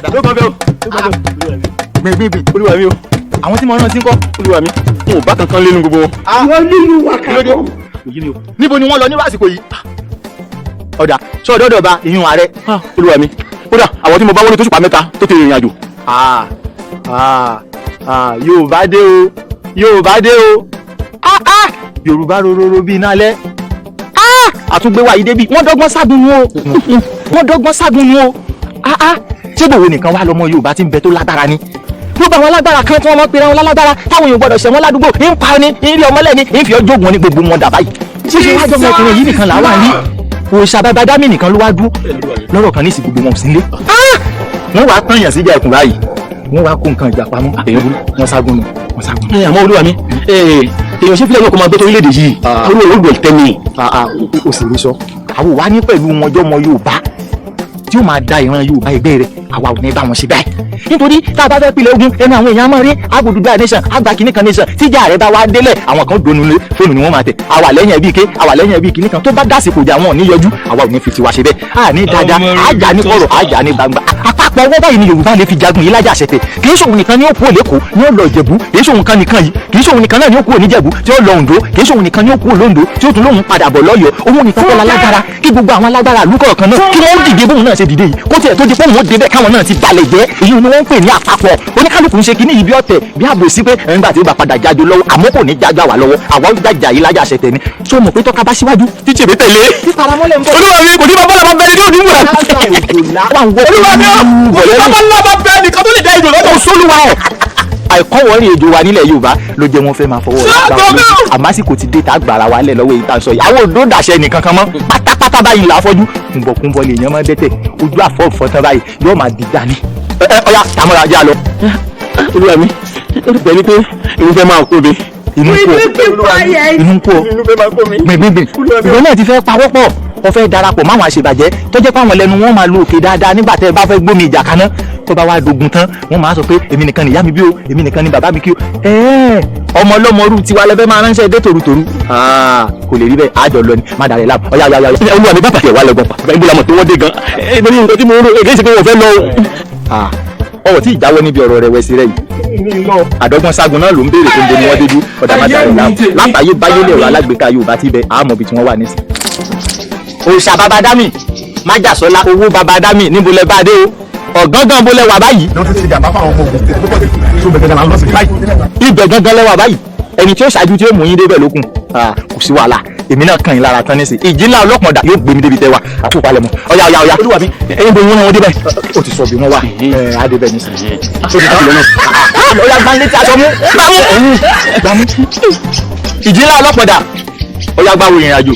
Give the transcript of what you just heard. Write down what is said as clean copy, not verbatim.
dáadáa. ló kàn bẹ́ẹ̀ o. gbẹ̀gbẹ̀ olúwa mi o. àwọn tí mo rán sí ń kọ́. olúwa mi wọn ò bá kankan lé nu gbogbo wọn. wọ́n nínú wa kan. níbo ni wọ́n lọ ní àsìkò yìí. ọ̀dà sọ ọ̀dọ́dọ̀ ba ìyún ààrẹ. olúwa mi kódà àwọn tí mo bá wọlé tó ṣùpá mẹ́ta tó ti rìnrìn àjò. Yorùbá dé o Yorùbá dé o Yorùbá rororo bíi iná alẹ́. àtúgbéwá yìí débi wọ́n dọ́gbọ́n ságun nu o wọ́n dọ́gbọ́n ságun nu o. ṣé gbòòwò nìkan wà lọ́mọ Yorùbá tí ń bẹ tó lágbára ni. gbogbo àwọn alágbára kan tí wọ́n mọ̀ pé wọn lálágbára táwọn èèyàn gbọ́dọ̀ ṣẹ̀wọ̀n ládùúgbò ń pa ni ń rí ọmọlẹ́ ni ń fi ọjọ́ ògùn ní gbogbo wọn dà báyìí. ṣíṣe wájú ọmọkùnrin yìí nìkan làwọn àní òòṣà bàbá dámì nìkan ló wá dú lọ́rọ̀ kan ní ìsìn gbogbo wọn ò sí nílé. wọ́n wá tán yàn síjà ẹkùn báyìí wọ́n wá kó nǹkan ìjà pamọ́ wọ́n ságun nù wọ́n ságun. àmọ́ olúwa mi èèyàn ṣe fílẹ̀ náà kó máa gbé torílẹ̀-èdè yìí àwọn olóògbé tẹ́mi. o sì rí sọ àwọn wà ní pẹ̀lú wọn jọmọ Yorùbá tí ó máa da ìran Yorùbá ẹgbẹ́ rẹ̀ àwa ò ní bá wọn ṣe báyìí nítorí tá a bá fẹ́ pilẹ̀ ogun ẹni àwọn èèyàn máa rí agbódùgbà nation àgbà kìnnì kan nation tíjà rẹ̀ bá wá délẹ̀ àwọn kan donu lé fóònù ni wọ́n máa tẹ̀ àwa lẹ́yìn ẹbí ké àwa lẹ́yìn ẹbí kìnnì kan tó bá dásìkò jà wọn ò ní yọjú àwa ò ní fi tiwa ṣe bẹ́ẹ̀ a ní dáadáa àjà ní kọ̀rọ̀ àjà ní gbangba àpapọ̀ ọwọ́ báyìí ni Yorùbá lè fi jagun yìí lájà ṣẹ̀tẹ̀ kì í ṣòun nìkan ni ó kú òlẹ́kọ̀ọ́ ni ó lọ Ìjẹ̀bú kì í ṣòun kan nìkan yìí kì í ṣòun nìkan náà ni ó kú òníjẹ̀bú tí ó lọ Oǹdó kì í ṣòun nìkan ni ó kú òlóǹdó tí ó tún lóun padà bọ̀ lọ́yọ̀ọ́ òun nìkan kọ́ lálágbára kí gbogbo àwọn alágbára àlùkò kan náà kí wọ́n dìde bóun náà ṣe dìde yìí kó tiẹ̀ tó di fóun ó débẹ̀ káwọn náà ti balẹ̀ jẹ́ èyí ni wọ́n ń pè ní àpapọ̀ oníkálukú ń ṣe kíní yìí bí ọ̀tẹ̀ bí àbòsí pé nígbà tí ó bá padà jáde lọ́wọ́ àmọ́ kò ní jágbá wà lọ́wọ́ àwọn jájà yìí lájà ṣẹ̀tẹ̀ ni ṣó mọ̀ pé tọ́ka bá síwájú tí tèmi tẹ̀lé. olúwa mi kò ní bàbá làbá bẹ́ẹ̀ ni yóò ní múra. olúwa mi kò ní bàbá làbá bẹ́ẹ̀ ni kátó lè dá ìjò lọ́dọ̀ sólúwa ẹ̀. àìkọ́wọ́rìn èjò wa nílẹ̀ Yorùbá ló jẹ́ wọn fẹ́ máa fọwọ́ àmásìkò ti dé tá a gbàrà wa lẹ̀ lọ́wọ́ èyí tá a sọ yìí àwọn òdó dàṣẹ nìkan kan mọ́ pátápátá báyìí là á fọ́jú kùnbọ̀kùnbọ̀ lè yẹn máa dẹ́tẹ̀ ojú àfọ̀fọ̀tán báyìí yóò máa dìjà ni. ọ̀ya tàmọ́ra ajá lọ. olúwa mi ó ti pẹ̀lú pé inú fẹ́ máa kó mi. inú kú ọ gbẹ̀gbẹ̀gbẹ̀ ìwọ náà ti fẹ́ pawọ́pọ̀ wọ́n fẹ́ darapọ̀ máwọn àṣebàjẹ́ tó jẹ́ pé àwọn lẹ́nu wọn máa lo òkè dáadáa nígbà tẹ́ ẹ bá fẹ́ gbómi ìjà kaná tó bá wá dogun tán wọ́n máa sọ pé èmi nìkan ni ìyá mi bí o èmi nìkan ni bàbá mi kí o ọmọ ọlọ́mọ rú tiwa lẹ́fẹ́ máa ránṣẹ́ dé tòrútòrú kò lè rí bẹ́ẹ̀ àjọ lọ ni má dàrẹ́ láàbù ọ̀yà olúwa mi bá pàtẹ́ wà lọ́gbọ̀n pàpà ìbúra mọ̀ tó wọ́n dé gan ẹgbẹ́ ní nǹkan tí mo rò èké ṣe pé wọ́n fẹ́ lọ. ọwọ́ tí ìjáwọ́ níbi ọ̀rọ̀ rẹ̀ wẹ̀sì rẹ̀ yìí àdọ́gbọ́n ságun náà ló ń béèrè tó ń bo ni wọ́n dédú ọ̀dà má dàrẹ́ láàbù látàyè báyé lè rọ alágbèéká Yorùbá tí bẹ àmọ́ ibi tí wọ́n wà nísìn. òòṣà bàbá dámì májàsọ́lá owó bàbá dámì níbo lẹ bá dé o ọ̀gángan bó lẹ wà báyìí. ibẹ̀ gángan lẹ wà báyìí ẹni tí ó ṣáájú tí ó mú yín débẹ̀ lókun kò sí wàhálà èmi náà kàn yín lára tán nísìn ìjìnlá ọlọ́pàá yóò gbé mi débi tẹ́ wa àti òpalẹ̀ mọ́ ọ̀yà olúwa mi ẹ̀yin bó wọn débẹ̀ ó ti sọ bí wọ́n wà á débẹ̀ nísìn ó ti tàbí lọ́nà ọ̀yà gbanlé tí a sọ mú gbàmú ìjìnlá ọlọ́pàá ọ̀yà gbàwó ìrìn àjò.